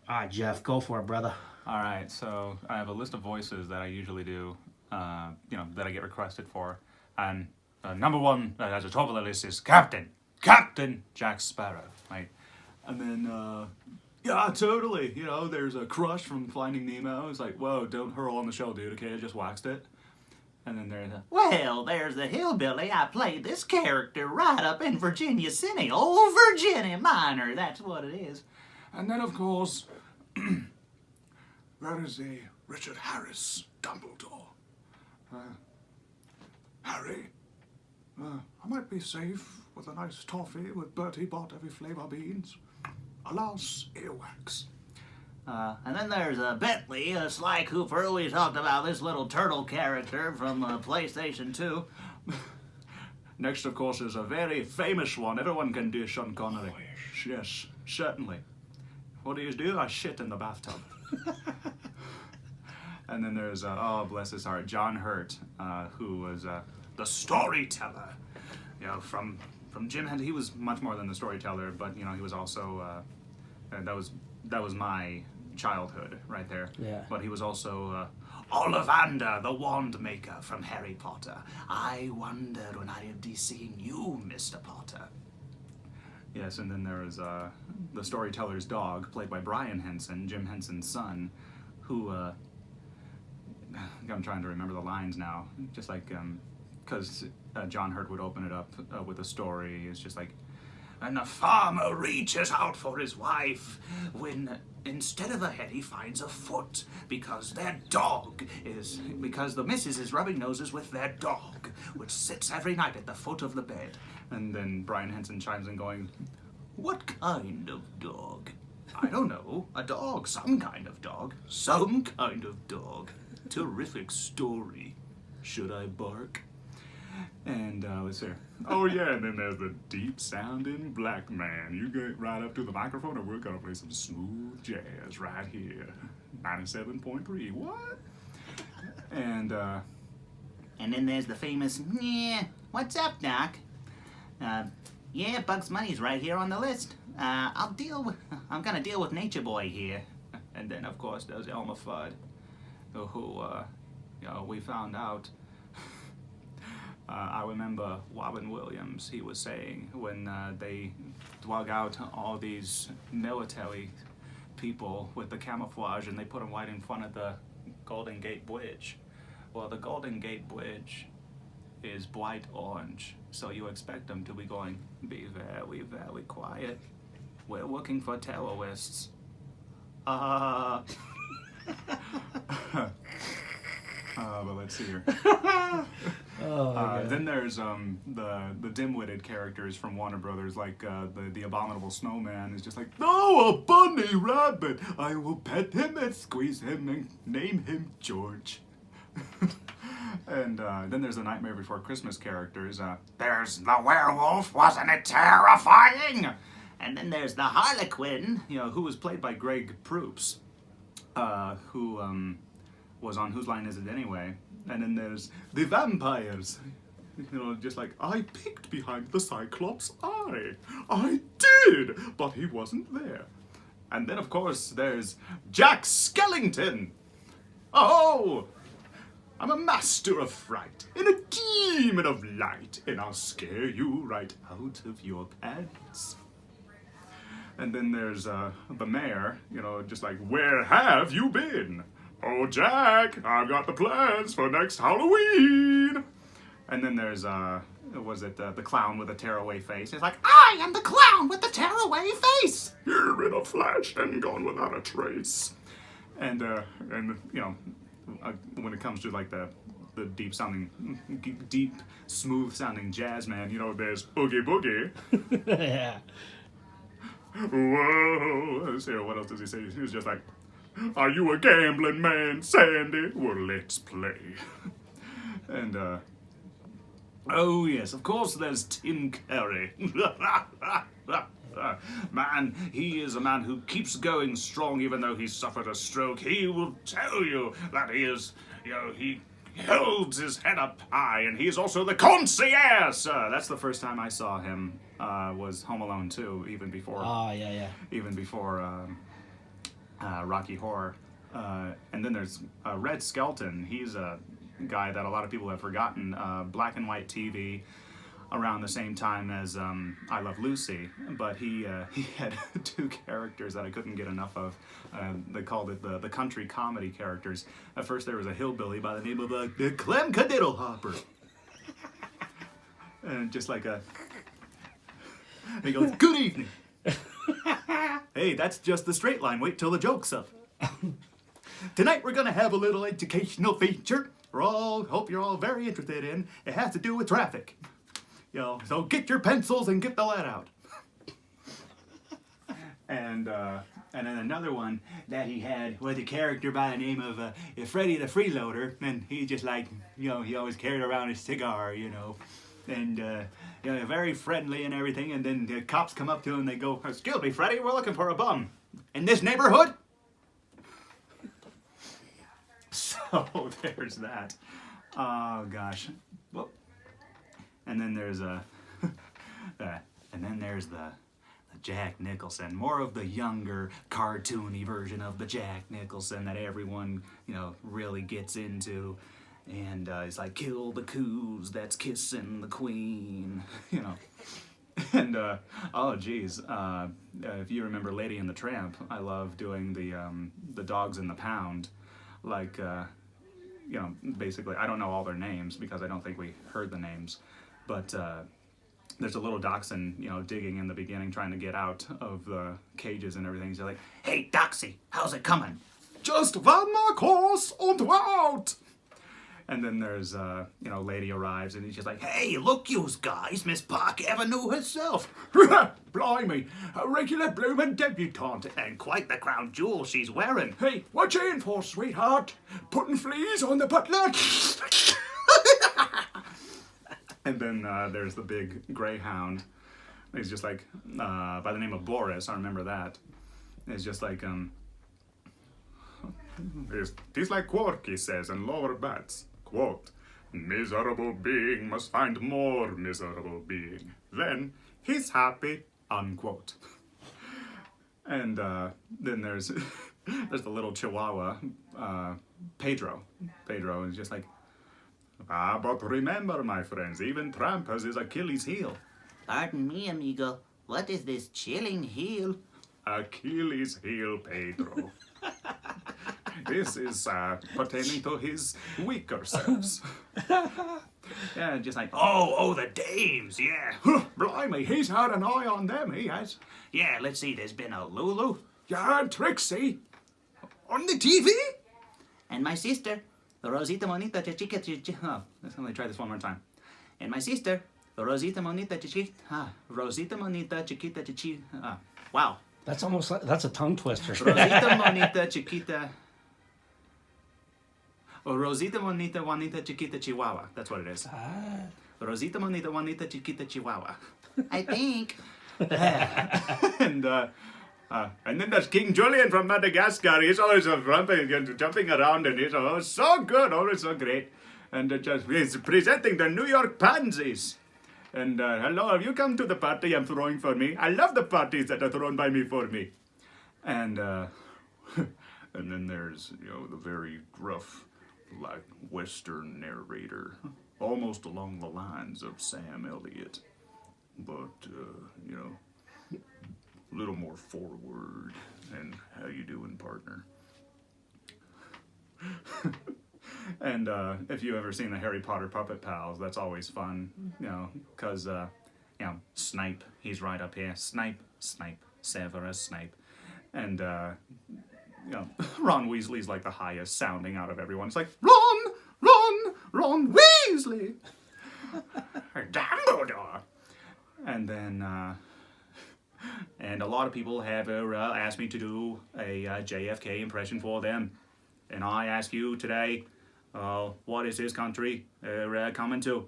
All right, Jeff, go for it, brother. All right, so I have a list of voices that I usually do, that I get requested for, and number one at the top of the list is Captain Jack Sparrow, right? And then, yeah, totally. There's a Crush from Finding Nemo. It's like, whoa, don't hurl on the shell, dude. Okay, I just waxed it. And then there's a, Well, there's the hillbilly. I played this character right up in Virginia City. Old Virginia Minor, that's what it is. and then of course, there is a Richard Harris Dumbledore. Harry, I might be safe with a nice toffee with Bertie bought every flavour beans. Alas, earwax. And then there's Bentley, Sly Cooper. We talked about this little turtle character from PlayStation 2. Next, of course, is a very famous one. Everyone can do Sean Connery. Yes, certainly. What do? I shit in the bathtub. And then there's, oh, bless his heart, John Hurt, who was the storyteller. From Jim Henson. He was much more than the storyteller, but, he was also, that was my childhood right there. Yeah. But he was also Ollivander, the wand maker from Harry Potter. I wonder when I'll be seeing you, Mr. Potter. Yes, and then there was the storyteller's dog, played by Brian Henson, Jim Henson's son, who, I'm trying to remember the lines now, just like, because John Hurt would open it up with a story. It's just like, and the farmer reaches out for his wife when instead of a head he finds a foot because the missus is rubbing noses with their dog, which sits every night at the foot of the bed. And then Brian Henson chimes in going, what kind of dog? I don't know. A dog. Some kind of dog. Some kind of dog. Terrific story. Should I bark? And let's see. Oh yeah, and then there's the deep sounding black man. You get right up to the microphone and we're gonna play some smooth jazz right here. 97.3. What? And then there's the famous, yeah, what's up, Doc? Yeah, Bugs Bunny's right here on the list. I'm gonna deal with Nature Boy here. And then, of course, there's Elmer Fudd, who, we found out. I remember Robin Williams, he was saying when they dug out all these military people with the camouflage and they put them right in front of the Golden Gate Bridge. Well, the Golden Gate Bridge is bright orange, so you expect them to be going, be very, very quiet. We're looking for terrorists. But let's see here. Then there's the dim-witted characters from Warner Brothers, like the Abominable Snowman is just like, oh, a bunny rabbit! I will pet him and squeeze him and name him George. And then there's the Nightmare Before Christmas characters. There's the werewolf, wasn't it terrifying? And then there's the Harlequin. Who was played by Greg Proops, who was on Whose Line Is It Anyway? And then there's the vampires. Just like, I peeked behind the Cyclops' eye. I did, but he wasn't there. And then, of course, there's Jack Skellington. Oh, I'm a master of fright and a demon of light, and I'll scare you right out of your pants. And then there's the mayor, just like, where have you been? Oh, Jack, I've got the plans for next Halloween. And then there's, the clown with a tearaway face. It's like, I am the clown with the tearaway face. here in a flash and gone without a trace. And when it comes to like the deep smooth sounding jazz man, there's Oogie Boogie. Yeah. Whoa. Let's see, what else does he say? He was just like, are you a gambling man, Sandy? Well, let's play. And, oh yes, of course there's Tim Curry. Man, he is a man who keeps going strong even though he's suffered a stroke. He will tell you that he is, he holds his head up high, and he's also the concierge. That's the first time I saw him, was Home Alone 2, even before. Oh, yeah. Even before Rocky Horror. And then there's Red Skelton. He's a guy that a lot of people have forgotten. Black and white TV around the same time as I Love Lucy, but he had two characters that I couldn't get enough of. They called it the country comedy characters. At first there was a hillbilly by the name of Clem Cadiddle Hopper. And just like he goes, "Good evening." Hey, that's just the straight line. Wait till the joke's up. Tonight we're gonna have a little educational feature. Hope you're all very interested in. It has to do with traffic. You know, so get your pencils and get the lead out. And then another one that he had was a character by the name of Freddie the Freeloader, and he just like, you know, he always carried around his cigar, you know, and you know, very friendly and everything. And then the cops come up to him and they go, "Excuse me, Freddie, we're looking for a bum in this neighborhood." So there's that. Oh gosh. Well, and then there's the Jack Nicholson, more of the younger cartoony version of the Jack Nicholson that everyone, you know, really gets into. And it's like, "Kill the coos that's kissing the queen," you know. And oh geez, if you remember Lady and the Tramp, I love doing the dogs in the pound, like you know, basically I don't know all their names because I don't think we heard the names, but there's a little dachshund, you know, digging in the beginning, trying to get out of the cages and everything. So like, "Hey Doxy, how's it coming?" "Just one more course and we're out." And then there's, you know, lady arrives and he's just like, "Hey, look yous guys, Miss Park Avenue herself." "Blimey, a regular bloomin' debutante, and quite the crown jewel she's wearing." "Hey, what you in for, sweetheart? Putting fleas on the butler?" And then there's the big greyhound. He's just like, by the name of Boris, I remember that. It's just like, "It's like Quarky says in Lower Bats, quote, 'Miserable being must find more miserable being. Then he's happy,' unquote." And then there's the little Chihuahua, Pedro. Pedro is just like, but remember, my friends, even Tramp has his Achilles heel." Pardon me, amigo. What is this chilling heel?" "Achilles heel, Pedro." This is pertaining to his weaker selves. Yeah, just like, oh, the dames, yeah. "Blimey, he's had an eye on them, he has." Yeah, let's see, there's been a Lulu. "Yeah, and Trixie. On the TV?" And my sister, Rosita Monita Chichica Chichi. Oh, let me try this one more time. And my sister, Rosita Monita Chichi. Rosita Monita Chiquita Chichi. Wow. That's almost like, that's a tongue twister. Rosita Monita Chiquita. Oh, Rosita Monita Juanita Chiquita Chihuahua. That's what it is. Rosita Monita Juanita Chiquita Chihuahua. I think. And then there's King Julian from Madagascar. He's always jumping around, and he's always so good, always so great. And he's presenting the New York Pansies. And hello, have you come to the party I'm throwing for me? I love the parties that are thrown by me for me. And and then there's, you know, the very gruff, like Western narrator, almost along the lines of Sam Elliott, but you know, a little more forward. And how you doing, partner? And if you've ever seen the Harry Potter Puppet Pals, that's always fun, you know, because, you know, Snape, he's right up here. Snape, Severus Snape. And, you know, Ron Weasley's like the highest sounding out of everyone. It's like, Ron Weasley! Dumbledore! And then, and a lot of people have asked me to do a JFK impression for them. And I ask you today, what is his country coming to?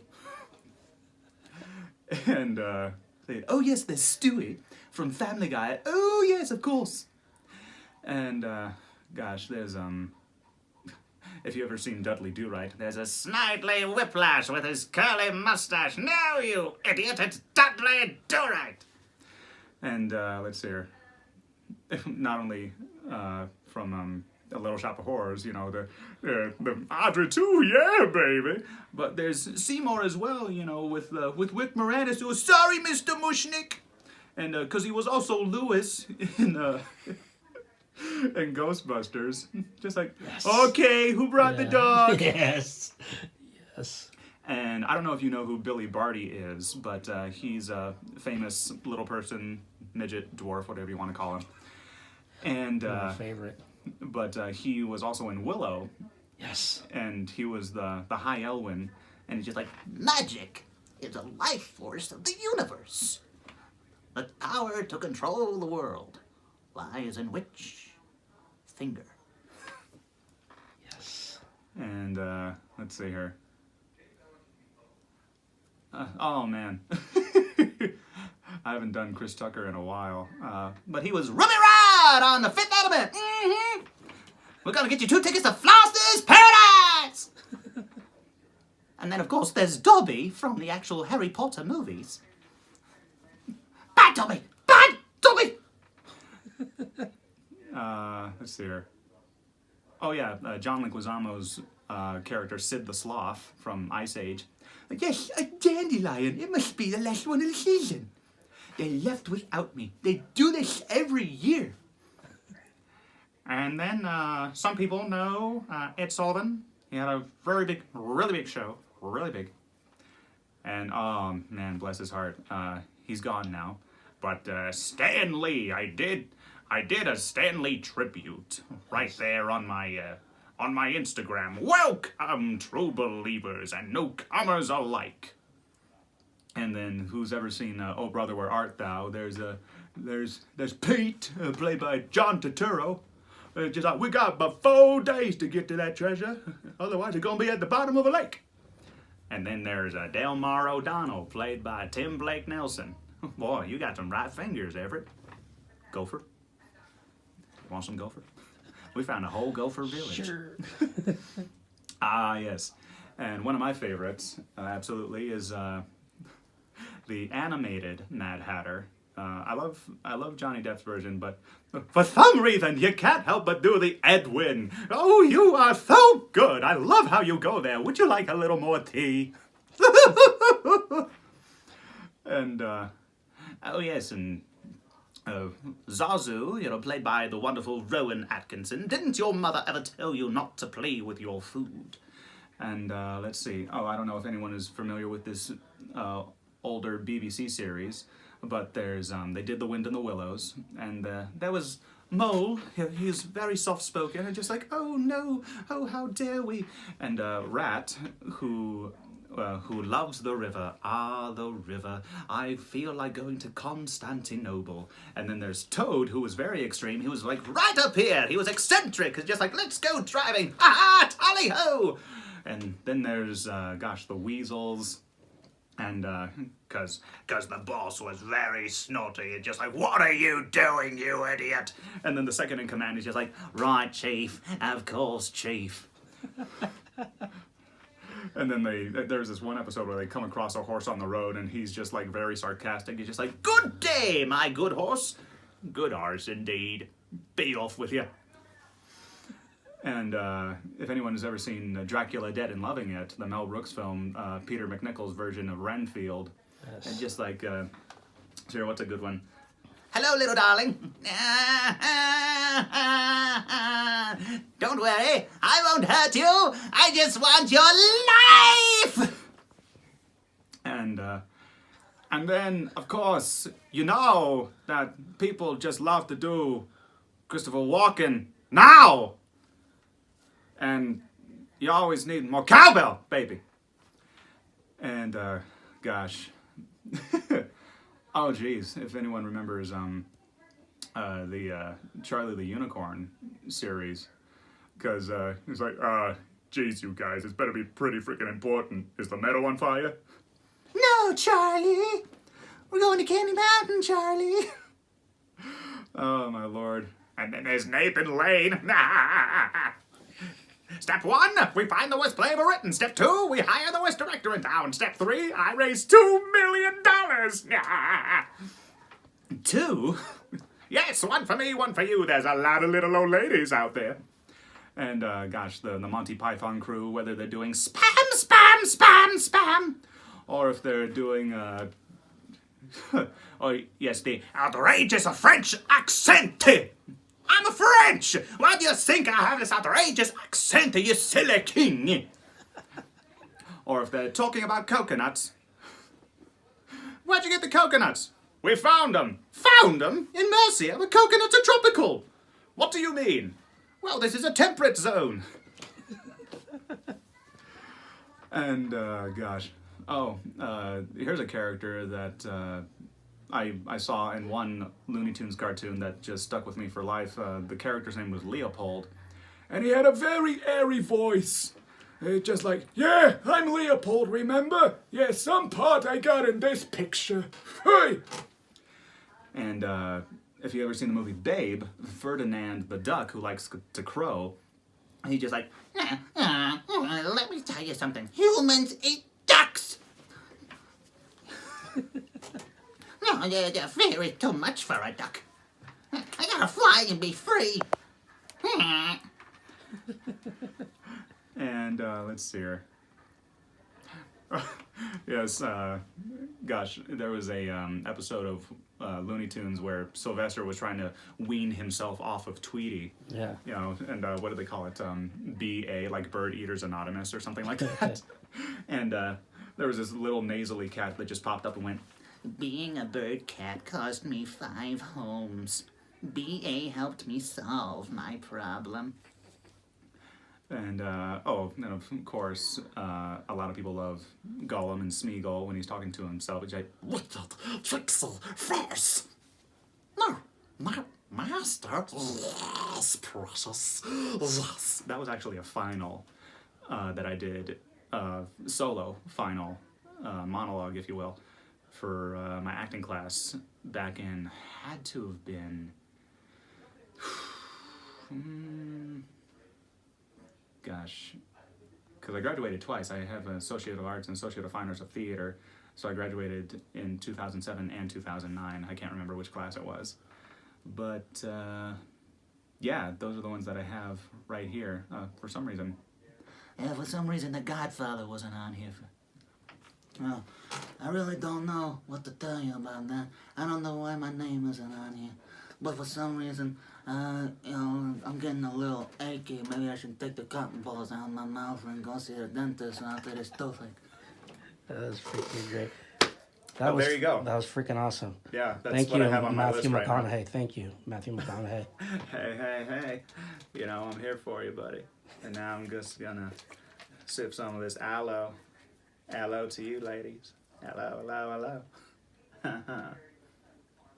And oh yes, there's Stewie from Family Guy. Oh yes, of course. And gosh, there's if you ever seen Dudley Do-Right, there's a Snidely Whiplash with his curly mustache. No, you idiot! It's Dudley Do-Right. And let's see here. Not only from A Little Shop of Horrors, you know, the Audrey too, yeah, baby. But there's Seymour as well, you know, with Rick Moranis, who was sorry, Mr. Mushnick, and because he was also Lewis in Ghostbusters, just like, Yes. okay, who brought the dog? Yes. Yes. And I don't know if you know who Billy Barty is, but he's a famous little person, midget, dwarf, whatever you want to call him. And My favorite. but he was also in Willow, Yes. and he was the High Elwyn, and he's just like, Magic is a life force of the universe. The power to control the world lies in which finger? Yes. and let's see here. Oh man, I haven't done Chris Tucker in a while, But he was Ruby Rod on the Fifth Element. We're gonna get you 2 tickets to Floster's Paradise. And then, of course, there's Dobby from the actual Harry Potter movies. Bad Dobby! Bad Dobby! let's see here. Oh yeah, John Leguizamo's character Sid the Sloth from Ice Age. Yes, a dandelion. It must be the last one of the season. They left without me. They do this every year. And then some people know Ed Sullivan. He had a very big, really big show, really big. And oh man, bless his heart, he's gone now. But Stan Lee, I did a Stan Lee tribute right there on my Instagram. Welcome, true believers and newcomers alike. And then who's ever seen Oh Brother Where Art Thou? There's Pete, played by John Turturro. Just like, we got about 4 days to get to that treasure, otherwise it's gonna be at the bottom of a lake. And then there's Delmar O'Donnell, played by Tim Blake Nelson. Boy, you got some right fingers, Everett. Gopher. Want some gopher? We found a whole gopher village. Sure. Ah, yes. And one of my favorites, absolutely, is the animated Mad Hatter. I love Johnny Depp's version, but for some reason you can't help but do the Edwin. Oh, you are so good. I love how you go there. Would you like a little more tea? And oh yes, and Zazu, you know, played by the wonderful Rowan Atkinson. Didn't your mother ever tell you not to play with your food? And let's see. Oh, I don't know if anyone is familiar with this older BBC series, but there's they did The Wind in the Willows, and there was Mole. He's very soft-spoken and just like, oh no, oh how dare we? And Rat, who loves the river, the river, I feel like going to Constantinople. And then there's Toad, who was very extreme. He was like right up here. He was eccentric. He's just like, let's go driving. Ha ha, tally-ho. And then there's, the Weasels. And, cause the boss was very snotty and just like, what are you doing, you idiot? And then the second in command is just like, right, Chief, of course, Chief. And then there's this one episode where they come across a horse on the road and he's just like very sarcastic. He's just like, good day, my good horse. Good horse indeed. Be off with you. And if anyone has ever seen Dracula Dead and Loving It, the Mel Brooks film, Peter McNichol's version of Renfield, Yes. and just like, here, what's a good one? Hello, little darling. Don't worry, I won't hurt you. I just want your life. And then, of course, you know that people just love to do Christopher Walken now. And you always need more cowbell, baby. And, gosh. Oh, geez. If anyone remembers the Charlie the Unicorn series. Because it's like, geez, you guys, it's better be pretty freaking important. Is the meadow on fire? No, Charlie. We're going to Candy Mountain, Charlie. Oh, my lord. And then there's Nathan Lane. Step 1, we find the worst play ever written. Step 2, we hire the worst director in town. Step 3, I raise $2 million. 2? Yes, one for me, one for you. There's a lot of little old ladies out there. And gosh, the Monty Python crew, whether they're doing spam, spam, spam, spam, or if they're doing, oh yes, the outrageous French accent. I'm a French. Why do you think I have this outrageous accent, you silly king? Or if they're talking about coconuts. Where'd you get the coconuts? We found them. Found them? In Mercia, the coconuts are tropical. What do you mean? Well, this is a temperate zone. And, gosh. Oh, here's a character that I saw in one Looney Tunes cartoon that just stuck with me for life. The character's name was Leopold. And he had a very airy voice. Just like, yeah, I'm Leopold, remember? Yeah, some part I got in this picture. Hey! And, if you ever seen the movie Babe, Ferdinand the duck who likes to crow, he just like, let me tell you something. Humans eat ducks. No, you're very too much for a duck. I gotta fly and be free. and let's see here. Yes, gosh, there was a episode of Looney Tunes where Sylvester was trying to wean himself off of Tweety. Yeah. You know, and what do they call it? BA, like Bird Eaters Anonymous or something like that. And there was this little nasally cat that just popped up and went, Being a bird cat cost me 5 homes. BA helped me solve my problem. and oh, and of course, a lot of people love Gollum and Smeagol when he's talking to himself. He's like, Wicked Trixel Force. No, master. Yes, precious. Yes. that was actually a final that I did, solo final monologue, if you will, for my acting class back in, had to have been, gosh, because I graduated twice. I have an Associate of Arts and Associate of Fine Arts of Theater, so I graduated in 2007 and 2009. I can't remember which class it was. But, yeah, those are the ones that I have right here, for some reason. Yeah, for some reason the Godfather wasn't on here. Well, I really don't know what to tell you about that. I don't know why my name isn't on here. But for some reason, I'm getting a little achy. Maybe I should take the cotton balls out of my mouth and go see the dentist after this toothache. That was freaking great. Oh, there you go. That was freaking awesome. Yeah, that's Thank what you, I have on my Matthew list right now. McConaughey. Thank you, Matthew McConaughey. Hey. You know, I'm here for you, buddy. And now I'm just gonna sip some of this aloe. Aloe to you, ladies. Hello.